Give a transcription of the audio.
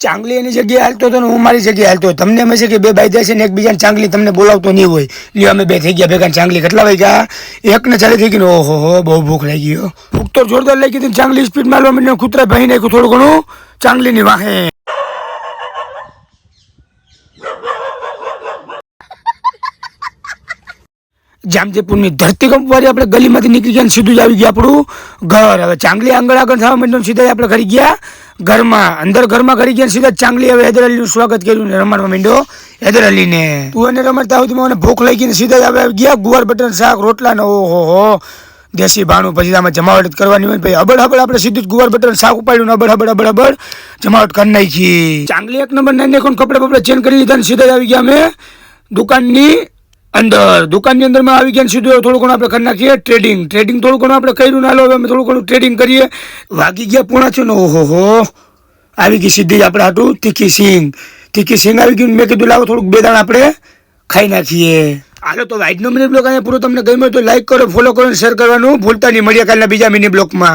ચાંગલી એની જગ્યાએ હાલતો હતો ને હું મારી જગ્યાએ હાલતો હતો. તમને એમ છે કે બે બાઈ જાય છે ને એકબીજાને ચાંગલી તમને બોલાવતો નહીં હોય. લ્યો અમે બે થઈ ગયા ભેગા. ચાંગલી કેટલા વાગ્યા? 1 ને 4 થઈ ગઈ. ઓહો હો, બહુ ભૂખ લાગી ગયો. ભૂખ તો જોરદાર લાગી હતી. ચાંગલી સ્પીડ મારવા મને કૂતરા ભાઈ નાખ્યું થોડું ઘણું ચાંગલીની વાહે. જામજેપુરની ધરતીકંપ વાળી આપણે ગલીમાંથી નીકળી ગયા સીધું જ આવી ગયા આપણું ઘર. હવે ચાંગલી આગળ થવા માંડ્યું સીધા આપણે ઘરી ગયા ઘરમાં. અંદર ઘરમાં ઘરી ગયા સીધા ચાંગલી હવે હૈદર અલીનું સ્વાગત કર્યું ને રમાડવા માંડ્યો હૈદર અલીને. તું એને રમાડતા આવતી મને ભૂખ લાગી ને સીધા જ આપણે ગયા ગુવાર બટર શાક રોટલા ને ઓહો હો દેશી ભાણું. પછી આમાં જમાવટ કરવાની હોય ભાઈ હબડ આપણે સીધું જ ગુવાર બટર શાક ઉપાડ્યું ને હબડ જમાવટ કરી નાખી. ચાંગલી 1 નંબર નાઈને કપડા બપડા ચેન્જ કરી લીધા ને સીધા જ આવી ગયા અમે દુકાનની અંદર માં આવી ગયા સીધું થોડું ઘણું આપણે કરી નાખીએ ટ્રેડિંગ થોડું ઘણું આપણે કર્યું ના લો હવે અમે થોડું ઘણું ટ્રેડિંગ કરીએ. વાગી ગયા પૂણા છે ને ઓહો હો આવી ગઈ સીધી જ આપણે હાટું તીખી સિંગ આવી ગયું. મેં કીધું લાવો થોડુંક 2 દાણા આપણે ખાઈ નાખીએ. હાલો તો આજનો મિની બ્લોગ અહીંયા પૂરો તમને ગમ્યો તો લાઈક કરો, ફોલો કરો અને શેર કરવાનું ભૂલતા નહીં. મળીએ કાલના બીજા મિની બ્લોગમાં.